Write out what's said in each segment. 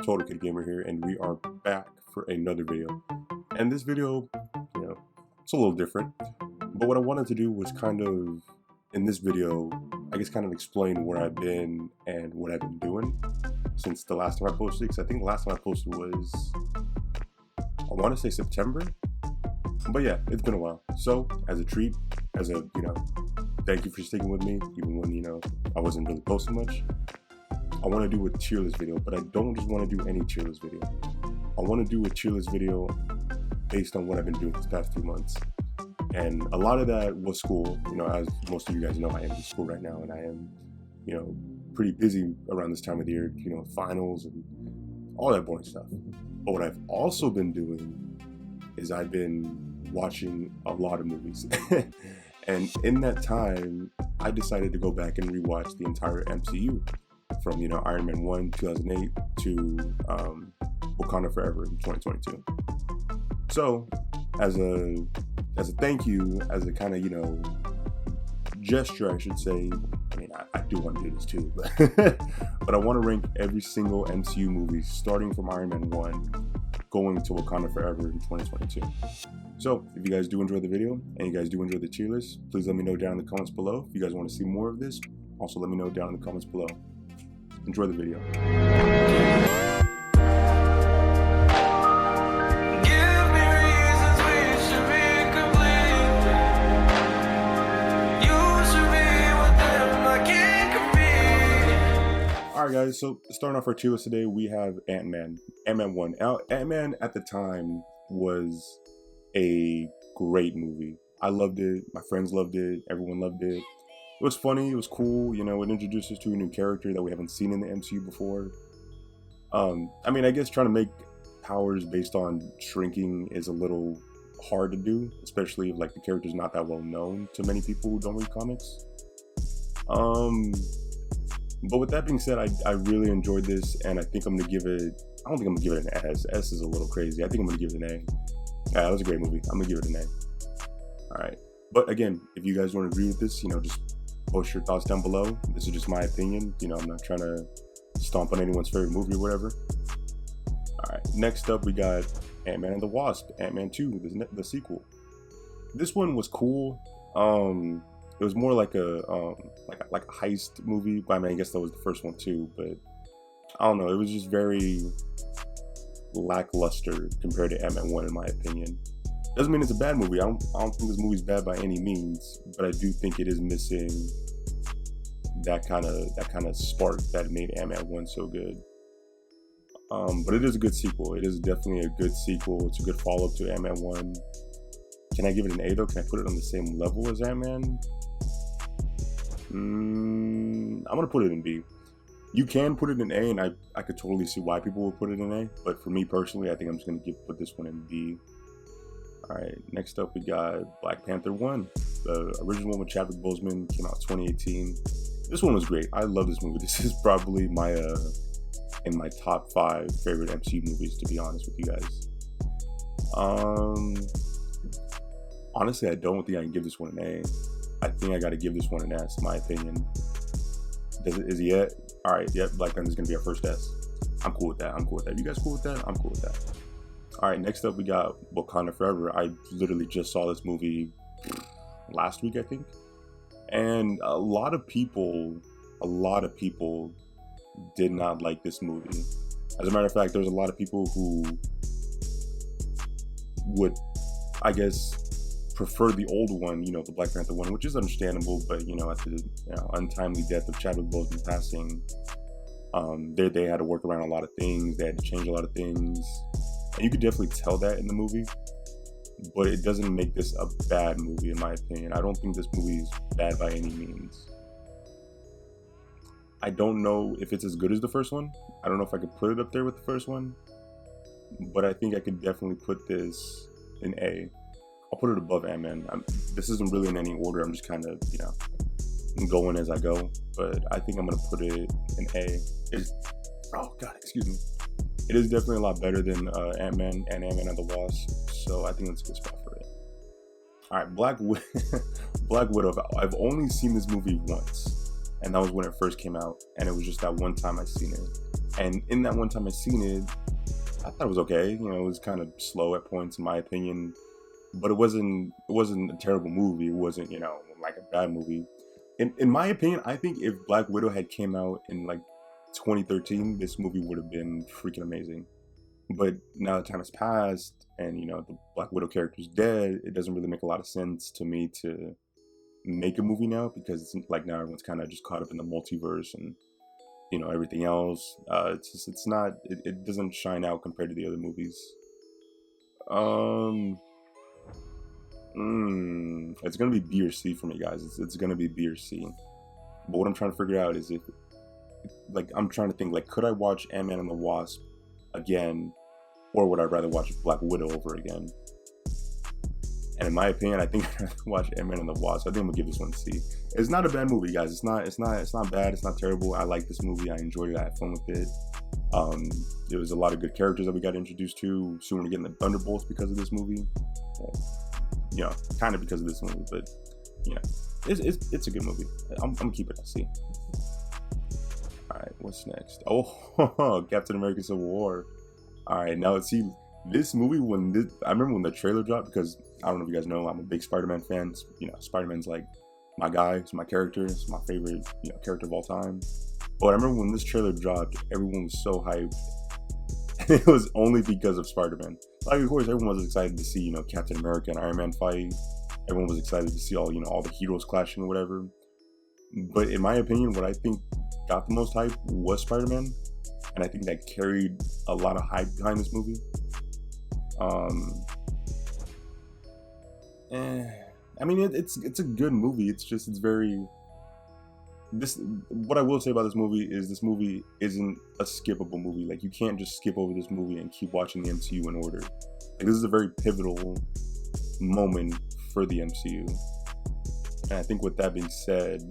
NotTotalKidGamer here, and we are back for another video. And this video, it's a little different, but what I wanted to do was kind of, in this video, I guess kind of explain where I've been and what I've been doing since the last time I posted, because I think the last time I posted was, I want to say September, but yeah, it's been a while. So, as a treat, as a, thank you for sticking with me, even when, I wasn't really posting much. I want to do a tier list video, but I don't just want to do any tier list video. I want to do a tier list video based on what I've been doing these past 2 months. And a lot of that was school. As most of you guys know, I am in school right now, and I am, pretty busy around this time of the year, finals and all that boring stuff. But what I've also been doing is I've been watching a lot of movies. And in that time, I decided to go back and rewatch the entire MCU. From Iron Man 1, 2008 to Wakanda Forever in 2022. So, as a thank you, as a kind of gesture, I should say. I mean, I do want to do this too, but I want to rank every single MCU movie starting from Iron Man 1, going to Wakanda Forever in 2022. So, if you guys do enjoy the video and you guys do enjoy the tier list, please let me know down in the comments below. If you guys want to see more of this, also let me know down in the comments below. Enjoy the video. Alright guys, so starting off our tier list today, we have AntMan. AntMan 1. AntMan at the time was a great movie. I loved it, my friends loved it, everyone loved it. It was funny, it was cool, it introduced us to a new character that we haven't seen in the MCU before. I mean, I guess trying to make powers based on shrinking is a little hard to do, especially if, the character's not that well known to many people who don't read comics. But with that being said, I really enjoyed this, and I think I'm going to give it, I don't think I'm going to give it an S. S is a little crazy. I think I'm going to give it an A. Yeah, that was a great movie. I'm going to give it an A. Alright. But again, if you guys don't agree with this, just post your thoughts down below. This is just my opinion. I'm not trying to stomp on anyone's favorite movie or whatever. Alright, next up we got Ant-Man and the Wasp, Ant-Man 2, the sequel. This one was cool. It was more like a heist movie. I mean, I guess that was the first one too, but I don't know. It was just very lackluster compared to Ant-Man 1 in my opinion. Doesn't mean it's a bad movie. I don't think this movie's bad by any means, but I do think it is missing that kind of spark that made Ant-Man 1 so good. But it is a good sequel. It is definitely a good sequel. It's a good follow-up to Ant-Man 1. Can I give it an A though? Can I put it on the same level as Ant-Man? I'm gonna put it in B. You can put it in A, and I could totally see why people would put it in A, but for me personally, I think I'm just gonna put this one in B. Alright, next up we got Black Panther 1. The original one with Chadwick Boseman came out 2018. This one was great. I love this movie. This is probably in my top 5 favorite MCU movies, to be honest with you guys. Honestly, I don't think I can give this one an A. I think I gotta give this one an S, in my opinion. Is he it? Alright, yep, Black Panther's gonna be our first S. I'm cool with that. You guys cool with that? I'm cool with that. Alright, next up we got Wakanda Forever. I literally just saw this movie last week, I think. And a lot of people did not like this movie. As a matter of fact, there's a lot of people who would, I guess, prefer the old one, the Black Panther one, which is understandable, but, at the untimely death of Chadwick Boseman passing, they had to work around a lot of things. They had to change a lot of things. And you could definitely tell that in the movie, but it doesn't make this a bad movie, in my opinion. I don't think this movie is bad by any means. I don't know if it's as good as the first one. I don't know if I could put it up there with the first one, but I think I could definitely put this in A. I'll put it above Ant-Man. This isn't really in any order. I'm just kind of, going as I go, but I think I'm going to put it in A. Oh, God, excuse me. It is definitely a lot better than Ant-Man and Ant-Man and the Wasp, so I think that's a good spot for it. Alright, Black Widow. I've only seen this movie once, and that was when it first came out, and it was just that one time I seen it. And in that one time I seen it, I thought it was okay. You know, it was kind of slow at points in my opinion, but it wasn't a terrible movie. It wasn't, you know, like a bad movie. In my opinion, I think if Black Widow had came out in like 2013, this movie would have been freaking amazing. But now that time has passed, and you know the Black Widow character's dead, it doesn't really make a lot of sense to me to make a movie now, because it's like now everyone's kind of just caught up in the multiverse and you know everything else. It doesn't shine out compared to the other movies. It's gonna be B or C for me, guys. It's gonna be B or C. But what I'm trying to figure out is if, like, I'm trying to think, like, could I watch Ant-Man and the Wasp again, or would I rather watch Black Widow over again? And in my opinion, I think I'd watch Ant-Man and the Wasp. I think I'm gonna give this one a C. It's not a bad movie, guys. It's not bad. It's not terrible. I like this movie. I enjoyed it. I had fun with it. There was a lot of good characters that we got introduced to. Soon we're getting the Thunderbolts because of this movie. Well, you know, kind of because of this movie, but you know, it's a good movie. I'm keeping it a C. All right, what's next? Oh, Captain America: Civil War. All right, now let's see this movie. I remember when the trailer dropped, because I don't know if you guys know, I'm a big Spider-Man fan. You know, Spider-Man's like my guy. It's my character. It's my favorite, you know, character of all time. But I remember when this trailer dropped, everyone was so hyped. And it was only because of Spider-Man. Like, of course, everyone was excited to see, you know, Captain America and Iron Man fight. Everyone was excited to see all the heroes clashing or whatever. But in my opinion, what I think got the most hype was Spider-Man. And I think that carried a lot of hype behind this movie. I mean, it's a good movie. What I will say about this movie isn't a skippable movie. Like, you can't just skip over this movie and keep watching the MCU in order. Like, this is a very pivotal moment for the MCU. And I think with that being said,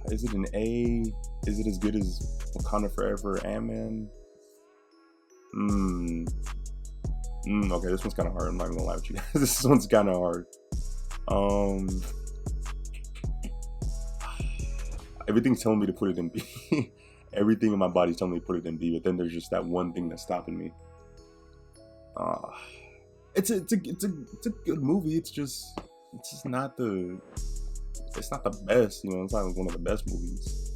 is it an A? Is it as good as Wakanda Forever, AntMan? Okay, this one's kind of hard. I'm not gonna lie with you guys. This one's kind of hard. Everything's telling me to put it in B. Everything in my body's telling me to put it in B, but then there's just that one thing that's stopping me. It's a good movie. It's just not the best. You know, it's not one of the best movies.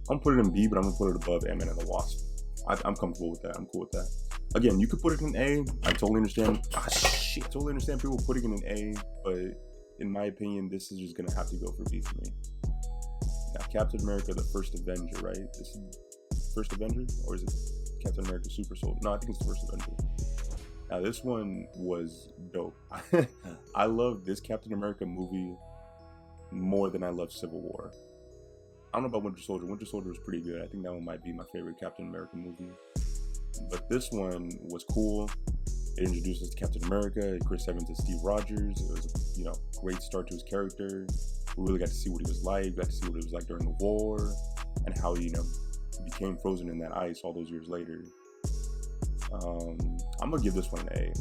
I'm gonna put it in B, but I'm gonna put it above Ant-Man and the Wasp. I'm comfortable with that. I'm cool with that. Again, you could put it in A. I totally understand. I totally understand people putting it in A, but in my opinion, this is just gonna have to go for B for me. Now, Captain America: The First Avenger, right? This is First Avenger, or is it Captain America: Super Soldier? No, I think it's the First Avenger. Now, this one was dope. I love this Captain America movie more than I love Civil War. I don't know about Winter Soldier. Winter Soldier was pretty good. I think that one might be my favorite Captain America movie. But this one was cool. It introduced us to Captain America, Chris Evans and Steve Rogers. It was a great start to his character. We really got to see what he was like. We got to see what it was like during the war, and how he became frozen in that ice all those years later. I'm gonna give this one an A.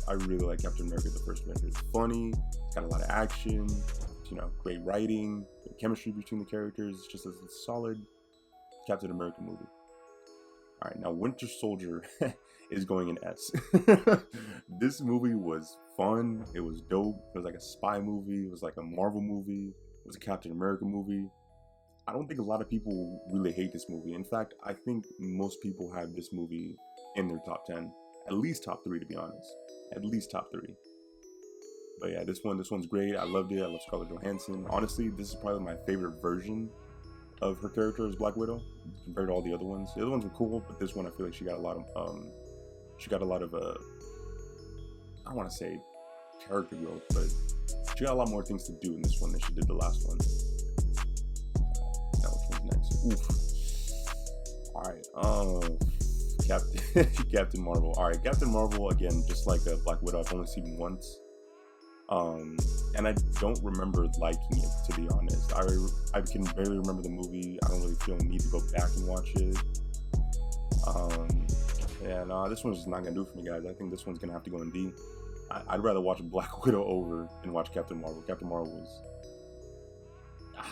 I really like Captain America: The First Avenger. It's funny. It's got a lot of action. Great writing, great chemistry between the characters. It's just a solid Captain America movie. All right, now Winter Soldier is going in S. This movie was fun. It was dope. It was like a spy movie. It was like a Marvel movie. It was a Captain America movie. I don't think a lot of people really hate this movie. In fact, I think most people have this movie in their top 10. At least top 3, to be honest. At least top 3. But yeah, this one's great. I loved it. I love Scarlett Johansson. Honestly, this is probably my favorite version of her character as Black Widow compared to all the other ones. The other ones were cool, but this one I feel like she got a lot of I don't want to say character growth, but she got a lot more things to do in this one than she did the last one. Now which one's next? All right, Captain Marvel. All right, Captain Marvel, again, just like Black Widow, I've only seen once. And I don't remember liking it, to be honest. I can barely remember the movie. I don't really feel a need to go back and watch it. This one's just not gonna do it for me, guys. I think this one's gonna have to go in D. I'd rather watch Black Widow over than watch Captain Marvel. Captain Marvel was...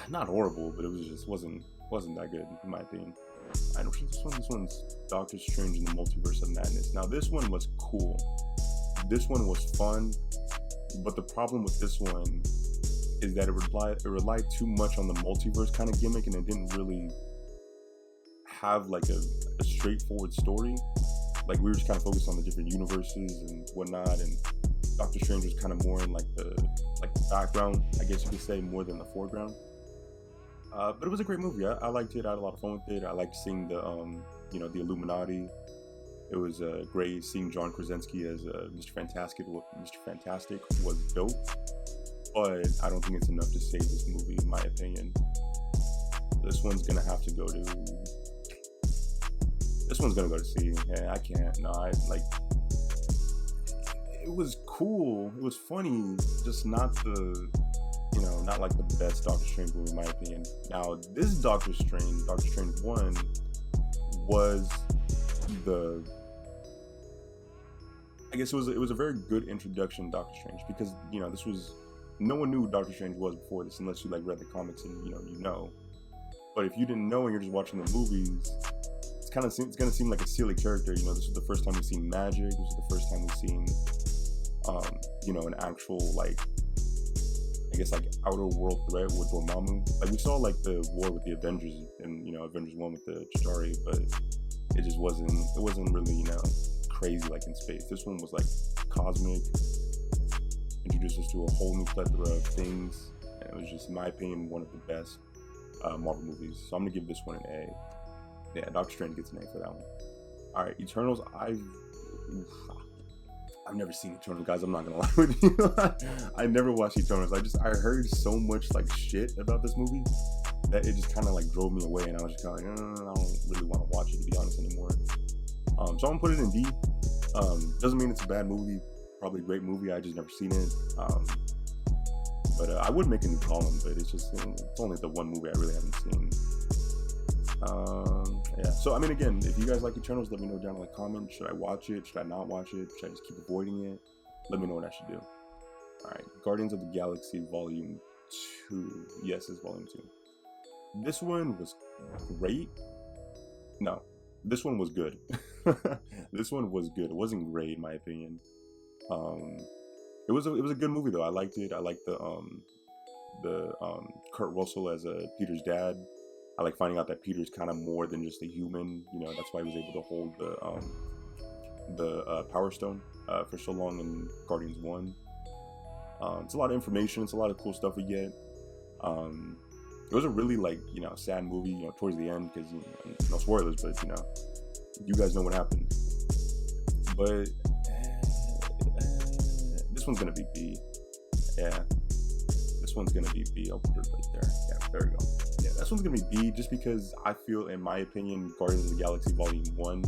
not horrible, but it was just wasn't that good in my opinion. I know this one's Doctor Strange in the Multiverse of Madness. Now this one was cool. This one was fun, but the problem with this one is that it relied too much on the multiverse kind of gimmick, and it didn't really have like a straightforward story. Like we were just kind of focused on the different universes and whatnot, and Doctor Strange was kind of more in like the background, I guess you could say, more than the foreground. But it was a great movie. I liked it. I had a lot of fun with it. I liked seeing the the Illuminati. It was great seeing John Krasinski as Mr. Fantastic. Mr. Fantastic was dope, but I don't think it's enough to save this movie, in my opinion. This one's gonna have to go to. This one's gonna go to C. Yeah, I can't. No, it was cool. It was funny, just not the, not like the best Doctor Strange movie in my opinion. Now, this Doctor Strange 1, was I guess it was a very good introduction to Doctor Strange, because this was, no one knew who Doctor Strange was before this, unless you like read the comics and But if you didn't know and you're just watching the movies, it's gonna seem like a silly character. This was the first time we've seen magic. This was the first time we've seen an actual I guess outer world threat with Dormammu. Like we saw the war with the Avengers and Avengers 1 with the Chitauri, but it just wasn't really crazy like in space. This one was cosmic, introduced us to a whole new plethora of things, and it was just, in my opinion, one of the best Marvel movies. So I'm gonna give this one an A. Yeah, Doctor Strange gets an A for that one. All right, Eternals. I've never seen Eternals, guys. I'm not gonna lie with you. I never watched Eternals. I heard so much shit about this movie that it just kind of drove me away, and I was just kind of I don't really want to watch it, to be honest, anymore. So I'm gonna put it in D. Doesn't mean it's a bad movie. Probably a great movie. I just never seen it. But I would make a new column, but it's just it's only the one movie I really haven't seen. Yeah. So I mean, again, if you guys like Eternals, let me know down in the comments. Should I watch it? Should I not watch it? Should I just keep avoiding it? Let me know what I should do. All right, Guardians of the Galaxy Volume 2. Yes, it's Volume 2. This one was great. No, this one was good. This one was good. It wasn't great, in my opinion. It was a good movie though. I liked it. I liked the Kurt Russell as Peter's dad. I like finding out that Peter's kind of more than just a human. That's why he was able to hold the Power Stone for so long in Guardians 1. It's a lot of information. It's a lot of cool stuff we get. It was a really sad movie. Towards the end, because no spoilers, but you guys know what happened. But this one's gonna be B. Yeah, this one's gonna be B. I'll put it right there. Yeah, there we go. Yeah, this one's gonna be B, just because I feel, in my opinion, Guardians of the Galaxy Volume 1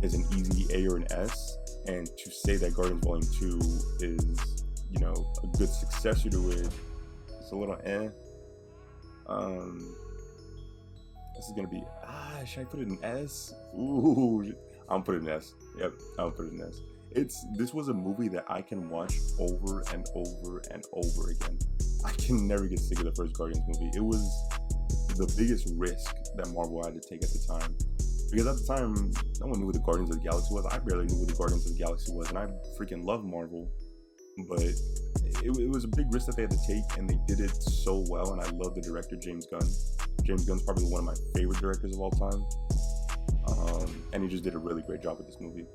is an easy A or an S, and to say that Guardians Volume 2 is, a good successor to it, it's a little eh. This is gonna be, should I put it in S? Ooh, I'm putting an S. Yep, I'll put it in S. This was a movie that I can watch over and over and over again. I can never get sick of the first Guardians movie. It was the biggest risk that Marvel had to take at the time, because at the time no one knew what the Guardians of the Galaxy was. I barely knew what the Guardians of the Galaxy was, and I freaking love Marvel, but it was a big risk that they had to take, and they did it so well. And I love the director, James Gunn. James Gunn's probably one of my favorite directors of all time, and he just did a really great job with this movie.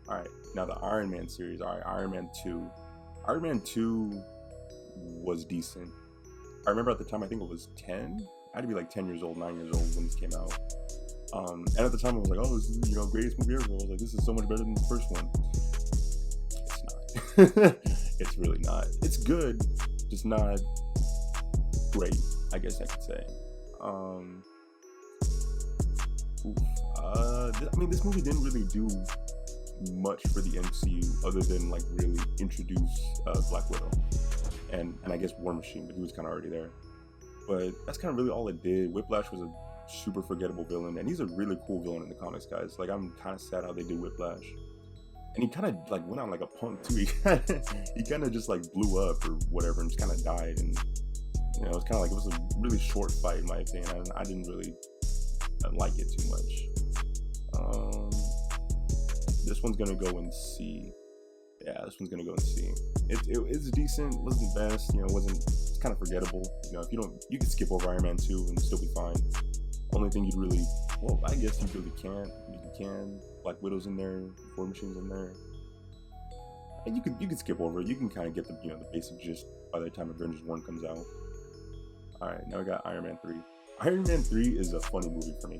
All right, now the Iron Man series. All right, Iron Man 2. Iron Man 2 was decent. I remember at the time, I think it was 10. I had to be 10 years old, 9 years old when this came out. And at the time, I was like, oh, this is greatest movie ever. I was like, this is so much better than the first one. It's not. It's really not. It's good, just not great, I guess I could say. This movie didn't really do much for the MCU other than really introduce Black Widow and I guess War Machine, but he was kind of already there. But that's kind of really all it did. Whiplash was a super forgettable villain, and he's a really cool villain in the comics, guys. I'm kind of sad how they did Whiplash, and he kind of went on like a punk too. He kind of just blew up or whatever and just kind of died, and You know, it was kind of like, it was a really short fight in my opinion. I didn't really like it too much. This one's gonna go in C. Yeah, this one's gonna go in C. It's decent. It wasn't the best. You know, it's kind of forgettable. You know, if you can skip over Iron Man 2 and still be fine. Only thing you'd really, well, I guess you really can't. You can. Black Widow's in there. War Machine's in there. And you could skip over it. You can kind of get the the basic gist by the time Avengers 1 comes out. All right, now we got Iron Man 3. Iron Man 3 is a funny movie for me.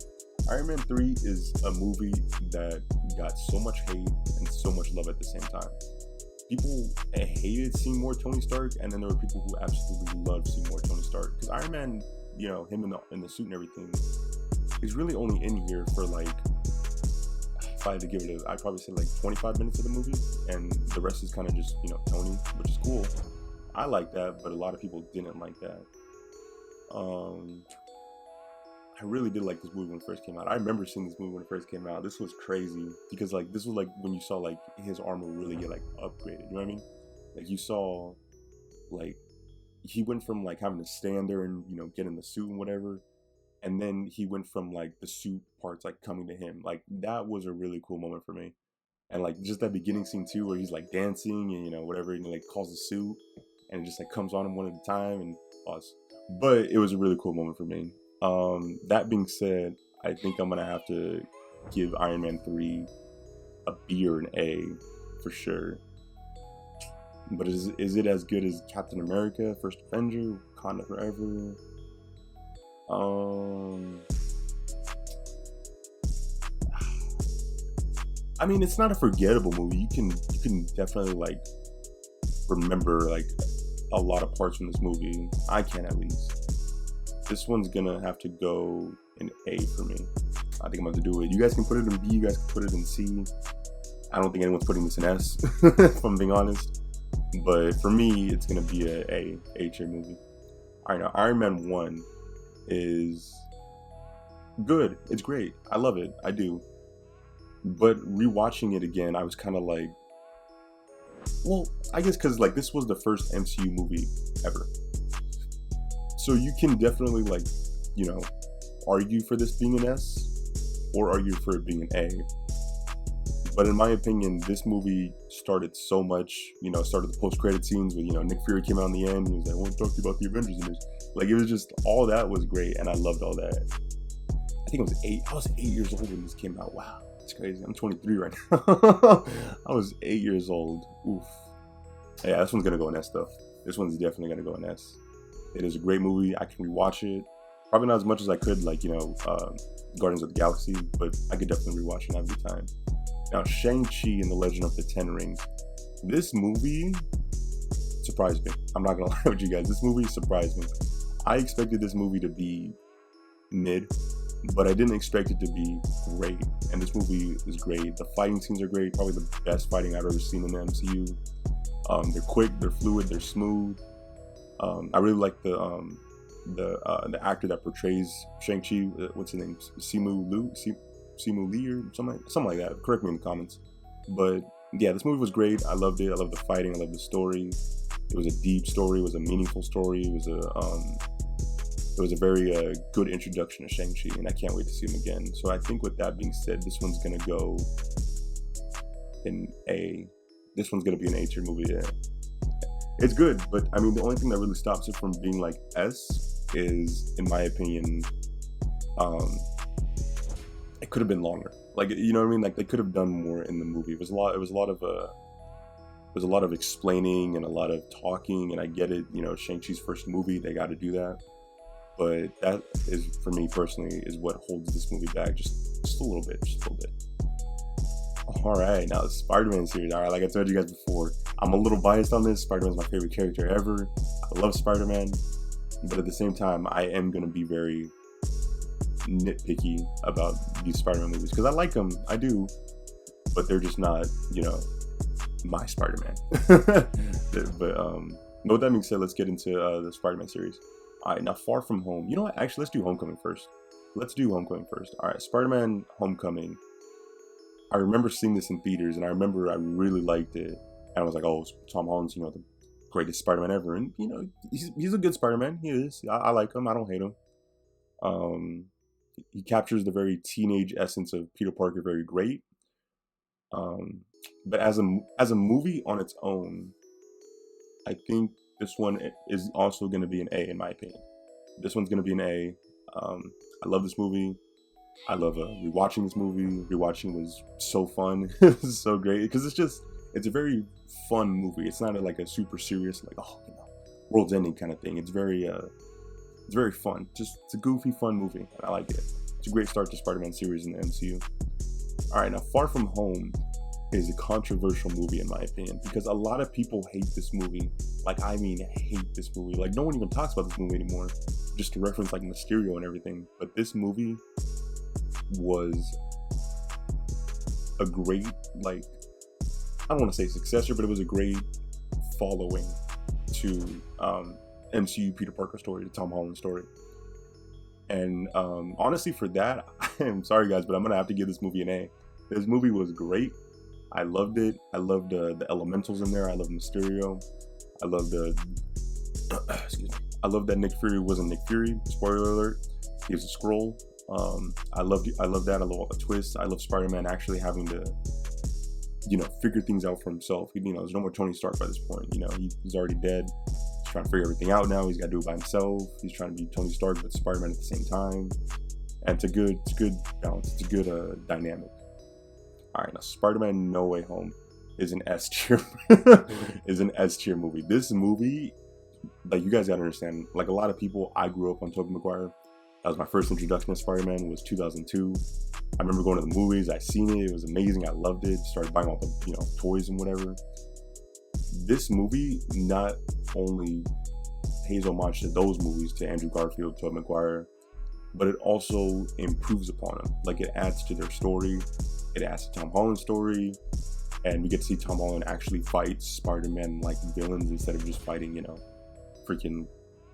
Iron Man 3 is a movie that got so much hate and so much love at the same time. People hated seeing more Tony Stark, and then there were people who absolutely loved seeing more Tony Stark. Because Iron Man, you know, him in the suit and everything, he's really only in here for like, if I had to give it I'd probably say like 25 minutes of the movie, and the rest is kind of just, you know, Tony, which is cool. I like that, but a lot of people didn't like that. I really did like this movie when it first came out. I remember seeing this movie when it first came out. This was crazy because like this was like when you saw like his armor really get like upgraded. You know what I mean? Like you saw like he went from like having to stand there and, you know, get in the suit and whatever, and then he went from like the suit parts like coming to him. Like that was a really cool moment for me. And like just that beginning scene too, where he's like dancing and, you know, whatever, and he like calls the suit and it just like comes on him one at a time and pause. But it was a really cool moment for me. That being said, I think I'm gonna have to give Iron Man 3 a B or an A for sure. But is it as good as Captain America, First Avenger, Wakanda Forever? I mean, it's not a forgettable movie. You can definitely like remember like a lot of parts from this movie. I can at least. This one's gonna have to go in A for me. I think I'm going to do it. You guys can put it in B. You guys can put it in C. I don't think anyone's putting this in S, if I'm being honest. But for me, it's gonna be a A-tier movie. All right, now Iron Man 1 is good. It's great. I love it. I do. But rewatching it again, I was kind of like, well, I guess because like this was the first MCU movie ever. So you can definitely like, you know, argue for this being an S or argue for it being an A. But in my opinion, this movie started so much, you know, started the post-credit scenes with, you know, Nick Fury came out in the end and he was like, I want to talk to you about the Avengers in this. Like, it was just, all that was great and I loved all that. I think I was 8 years old when this came out. Wow, that's crazy. I'm 23 right now. I was 8 years old. Oof. Yeah, this one's going to go in S though. This one's definitely going to go in S. It is a great movie. I can rewatch it. Probably not as much as I could, like, you know, Guardians of the Galaxy, but I could definitely rewatch it every time. Now, Shang-Chi and the Legend of the Ten Rings. This movie surprised me. I'm not gonna lie with you guys. This movie surprised me. I expected this movie to be mid, but I didn't expect it to be great. And this movie is great. The fighting scenes are great. Probably the best fighting I've ever seen in the MCU. They're quick, they're fluid, they're smooth. I really like the actor that portrays Shang-Chi. What's his name? Simu Lee or something like that. Correct me in the comments. But yeah, this movie was great. I loved it. I loved the fighting. I loved the story. It was a deep story. It was a meaningful story. It was a very good introduction to Shang-Chi, and I can't wait to see him again. So I think with that being said, this one's gonna go in A. This one's gonna be an A-tier movie. Yeah. It's good, but I mean, the only thing that really stops it from being like S is, in my opinion, it could have been longer. Like, you know what I mean? Like, they could have done more in the movie. It was a lot of explaining and a lot of talking, and I get it. You know, Shang-Chi's first movie, they got to do that. But that is, for me personally, is what holds this movie back just a little bit, All right, now the Spider-Man series. All right, like I told you guys before, I'm a little biased on this. Spider-Man's my favorite character ever. I love Spider-Man, but at the same time, I am gonna be very nitpicky about these Spider-Man movies because I like them, I do, but they're just not, you know, my Spider-Man. But with that being said, let's get into the Spider-Man series. All right, now Far From Home. You know what? Actually, let's do Homecoming first. All right, Spider-Man Homecoming. I remember seeing this in theaters, and I remember I really liked it. And I was like, oh, Tom Holland's, you know, greatest Spider-Man ever, and you know, he's a good Spider-Man. He is. I like him. I don't hate him. He captures the very teenage essence of Peter Parker very great. But as a movie on its own, I think this one is also going to be an A in my opinion. This one's going to be an A. I love this movie. I love rewatching this movie. Rewatching was so fun. It was so great because it's a very fun movie. It's not like a super serious, like, oh, you know, world's ending kind of thing. It's very fun. It's a goofy, fun movie. And I like it. It's a great start to Spider-Man series in the MCU. All right, now Far From Home is a controversial movie in my opinion because a lot of people hate this movie. Like, I mean, hate this movie. Like, no one even talks about this movie anymore, just to reference like Mysterio and everything. But this movie was a great, like, I don't want to say successor, but it was a great following to MCU Peter Parker story, the Tom Holland story. And honestly, for that, I'm sorry guys, but I'm gonna have to give this movie an A. This movie was great. I loved it. I loved the elementals in there. I loved Mysterio. I loved excuse me. I loved that Nick Fury wasn't Nick Fury. Spoiler alert. He was a Skrull. I love that. I love all the twists. I love Spider-Man actually having to, you know, figure things out for himself. You know, there's no more Tony Stark by this point. You know, he's already dead. He's trying to figure everything out now. He's got to do it by himself. He's trying to be Tony Stark but Spider-Man at the same time. And it's a good balance. It's a good dynamic. All right, now Spider-Man No Way Home is an S tier movie. This movie, like, you guys gotta understand, like, a lot of people, I grew up on Tobey Maguire. That was my first introduction to Spider-Man, was 2002. I remember going to the movies, I seen it, it was amazing, I loved it, started buying all the, you know, toys and whatever. This movie not only pays homage to those movies, to Andrew Garfield, Tobey Maguire, but it also improves upon them. Like, it adds to their story, it adds to Tom Holland's story, and we get to see Tom Holland actually fight Spider-Man like villains instead of just fighting, you know, freaking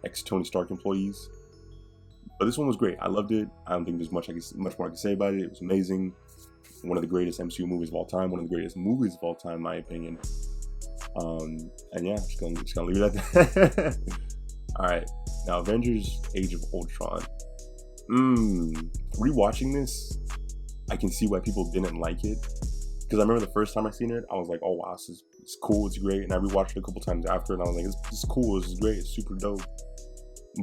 ex-Tony Stark employees. But this one was great. I loved it. I don't think there's much more I can say about it. It was amazing. One of the greatest MCU movies of all time. One of the greatest movies of all time, in my opinion. And yeah, just gonna leave it at that. All right, now Avengers: Age of Ultron. Rewatching this, I can see why people didn't like it. Because I remember the first time I seen it, I was like, oh wow, it's cool, it's great. And I rewatched it a couple times after, and I was like, it's cool, this is great, it's super dope.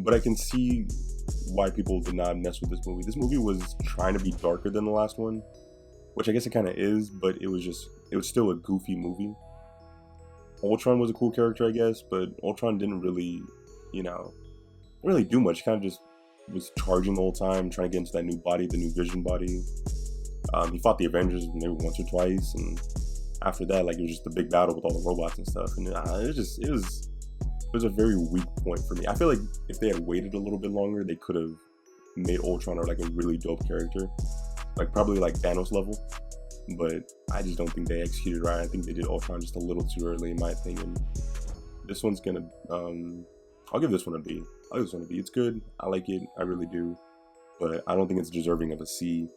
But I can see why people did not mess with this movie. This movie was trying to be darker than the last one, which I guess it kind of is, but it was still a goofy movie. Ultron was a cool character, I guess, but Ultron didn't really, you know, really do much. He kind of just was charging the whole time, trying to get into that new body, the new Vision body. He fought the Avengers maybe once or twice, and after that, like, it was just a big battle with all the robots and stuff. And it was a very weak point for me. I feel like if they had waited a little bit longer, they could have made Ultron like a really dope character, like probably like Thanos level. But I just don't think they executed right. I think they did Ultron just a little too early, in my opinion. This one's gonna, I'll give this one a B. It's good. I like it. I really do. But I don't think it's deserving of a C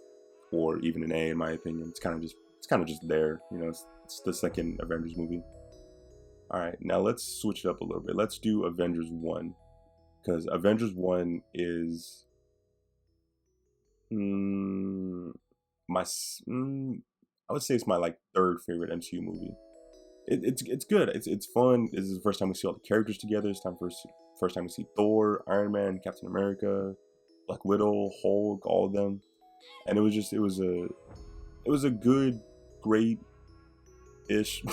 or even an A, in my opinion. It's kind of just there. You know, it's the second Avengers movie. All right, now let's switch it up a little bit. Let's do Avengers 1, because Avengers 1 is I would say it's my like third favorite MCU movie. It's good. It's fun. This is the first time we see all the characters together. It's first time we see Thor, Iron Man, Captain America, Black Widow, Hulk, all of them. And it was a good, great-ish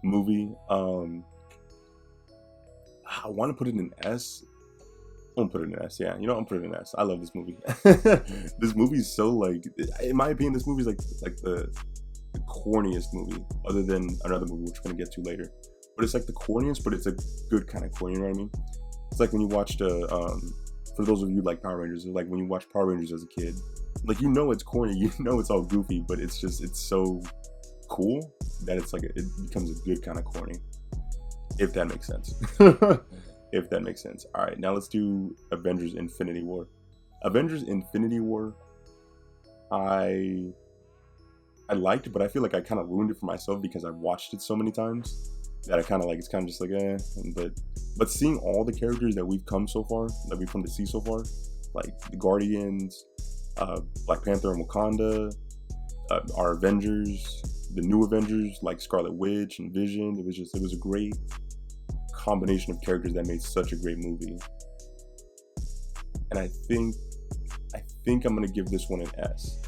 movie. I want to put it in S. I'm gonna put it in S. Yeah, you know, I'm putting it in S. I love this movie. This movie is so, like, in my opinion, this movie is like the corniest movie, other than another movie which we're gonna get to later. But it's like the corniest, but it's a good kind of corny. You know what I mean? It's like when you watched for those of you like Power Rangers, like when you watch Power Rangers as a kid, like, you know it's corny, you know it's all goofy, but it's so cool that it's like it becomes a good kind of corny, if that makes sense. If that makes sense. All right, now let's do Avengers: Infinity War. Avengers: Infinity War, I liked, but I feel like I kind of ruined it for myself because I've watched it so many times. that I kind of like. It's kind of just like, but seeing all the characters that we've come to see so far, like the Guardians, Black Panther and Wakanda, our Avengers, the new Avengers like Scarlet Witch and Vision. It was a great combination of characters that made such a great movie. And I think I'm gonna give this one an S,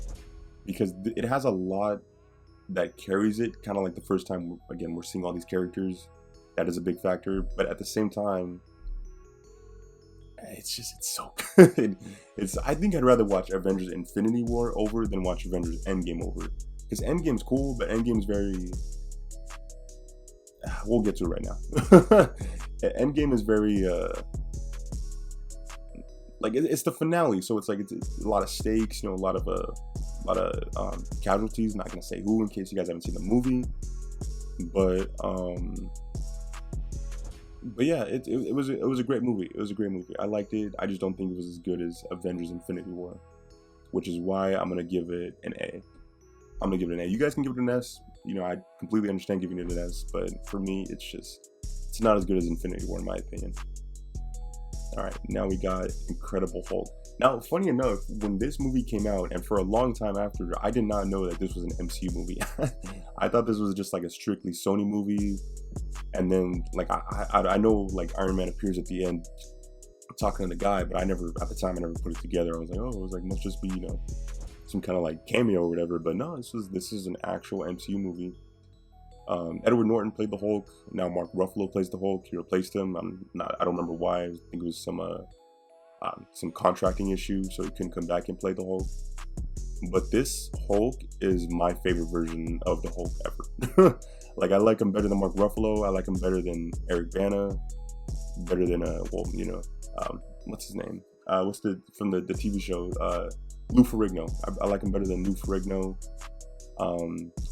because it has a lot that carries it, kind of like the first time. Again, we're seeing all these characters. That is a big factor, but at the same time, it's so good. I think I'd rather watch Avengers Infinity War over than watch Avengers Endgame over, because Endgame's cool, but Endgame's very, we'll get to it right now. Endgame is very like it's the finale, so it's like it's a lot of stakes, you know, a lot of casualties. Not gonna say who in case you guys haven't seen the movie, but yeah, it was a great movie. It was a great movie. I liked it. I just don't think it was as good as Avengers Infinity War, which is why I'm gonna give it an A. I'm gonna give it an A. You guys can give it an S. You know, I completely understand giving it an S, but for me, it's not as good as Infinity War in my opinion. All right, now we got Incredible Hulk. Now, funny enough, when this movie came out, and for a long time after, I did not know that this was an MCU movie. I thought this was just like a strictly Sony movie. And then, like, I know, like, Iron Man appears at the end talking to the guy, but at the time, I never put it together. I was like, oh, it was like, must just be, you know, some kind of like cameo or whatever. But no, this is an actual MCU movie. Edward Norton played the Hulk. Now Mark Ruffalo plays the Hulk. He replaced him. I don't remember why. I think it was some contracting issue, so he couldn't come back and play the Hulk. But this Hulk is my favorite version of the Hulk ever. Like, I like him better than Mark Ruffalo. I like him better than Eric Bana. Better than what's his name? From the TV show? Lou Ferrigno. I like him better than Lou Ferrigno.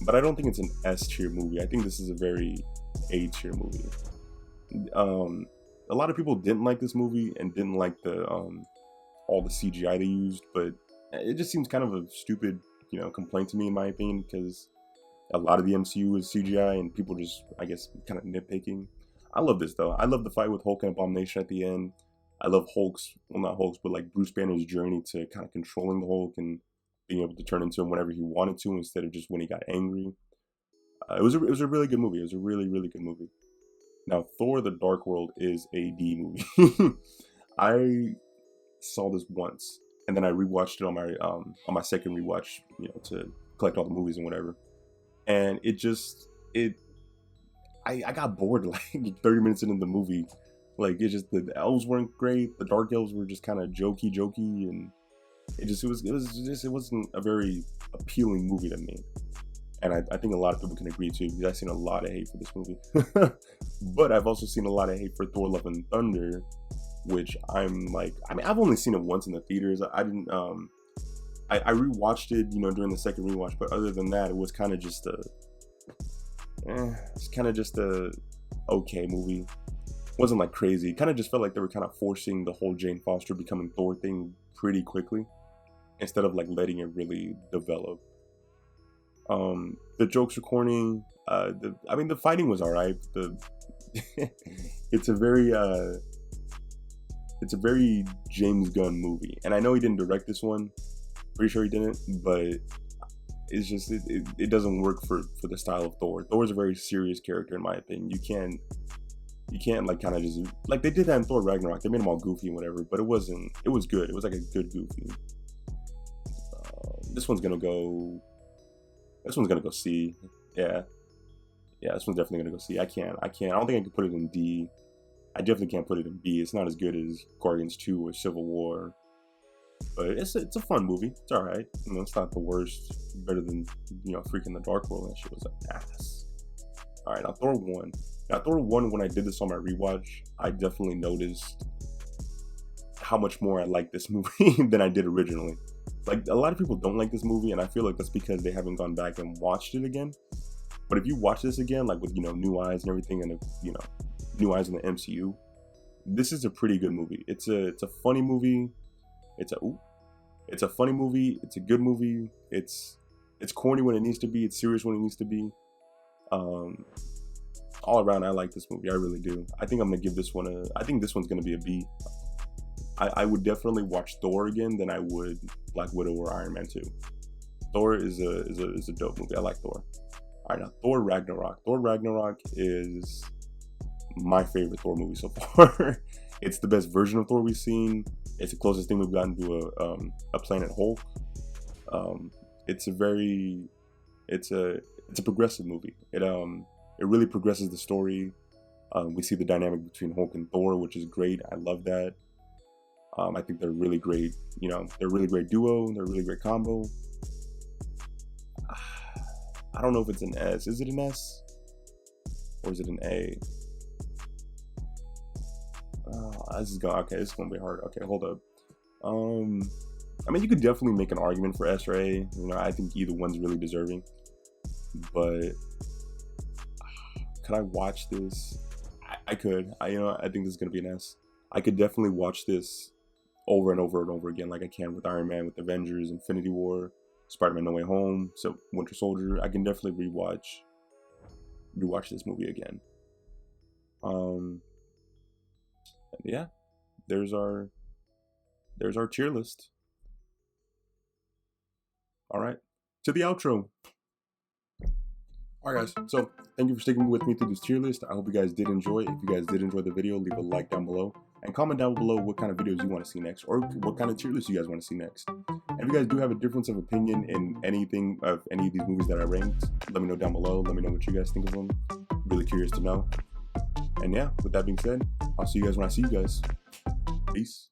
But I don't think it's an S tier movie. I think this is a very A tier movie. A lot of people didn't like this movie and didn't like the all the CGI they used, but it just seems kind of a stupid, you know, complaint to me in my opinion, because a lot of the MCU is CGI and people just, I guess, kind of nitpicking. I love this though. I love the fight with Hulk and Abomination at the end. I love not Hulk's, but like Bruce Banner's journey to kind of controlling the Hulk and being able to turn into him whenever he wanted to instead of just when he got angry. It was a really good movie. It was a really, really good movie. Now, Thor: The Dark World is a D movie. I saw this once, and then I rewatched it on my second rewatch, you know, to collect all the movies and whatever. And I got bored like 30 minutes into the movie. Like, the elves weren't great. The dark elves were just kind of jokey, and it wasn't a very appealing movie to me. And I think a lot of people can agree too, because I've seen a lot of hate for this movie. But I've also seen a lot of hate for Thor: Love and Thunder, which I'm like, I mean, I've only seen it once in the theaters. I didn't, I rewatched it, you know, during the second rewatch, but other than that, it was kind of just a okay movie. It wasn't like crazy. It kind of just felt like they were kind of forcing the whole Jane Foster becoming Thor thing pretty quickly, instead of like letting it really develop. The jokes were corny. The fighting was alright. It's a very James Gunn movie, and I know he didn't direct this one. Pretty sure he didn't, but it's just it doesn't work for the style of Thor. Thor's a very serious character in my opinion. You can't like kind of just like they did that in Thor Ragnarok. They made him all goofy and whatever, but it was good. It was like a good goofy. This one's gonna go C. Yeah, this one's definitely gonna go C. I don't think I can put it in D. I definitely can't put it in B. It's not as good as Guardians 2 or Civil War, but it's a fun movie. It's all right. You know, it's not the worst. Better than, you know, freaking The Dark World. That shit was an ass. All right, now Thor 1. Now Thor 1, when I did this on my rewatch, I definitely noticed how much more I like this movie than I did originally. Like, a lot of people don't like this movie, and I feel like that's because they haven't gone back and watched it again. But if you watch this again, like with, you know, new eyes and everything, and, you know, new eyes in the MCU, this is a pretty good movie. It's a funny movie. It's a funny movie. It's a good movie. It's corny when it needs to be. It's serious when it needs to be. all around, I like this movie. I really do. I think I'm gonna give this one I think this one's gonna be a B. I would definitely watch Thor again than I would Black Widow or Iron Man 2. Thor is a dope movie. I like Thor. All right, now Thor Ragnarok. Thor Ragnarok is my favorite Thor movie so far. It's the best version of Thor we've seen. It's the closest thing we've gotten to a Planet Hulk. It's a progressive movie. It really progresses the story. We see the dynamic between Hulk and Thor, which is great. I love that. I think they're really great. You know, they're a really great duo. They're a really great combo. I don't know if it's an S. Is it an S? Or is it an A? This is gonna be hard. Okay, hold up. I mean, you could definitely make an argument for S or A. You know, I think either one's really deserving. But could I watch this? I could. I think this is gonna be an S. I could definitely watch this over and over and over again, like I can with Iron Man, with Avengers, Infinity War, Spider-Man No Way Home, so Winter Soldier. I can definitely rewatch this movie again. Yeah, there's our tier list. All right, to the outro. All right, guys, so thank you for sticking with me through this tier list. I hope you guys did enjoy. If you guys did enjoy the video, leave a like down below and comment down below what kind of videos you want to see next, or what kind of tier list you guys want to see next. And if you guys do have a difference of opinion in anything of any of these movies that I ranked, let me know down below. Let me know what you guys think of them. Really curious to know. And yeah, with that being said, I'll see you guys when I see you guys. Peace.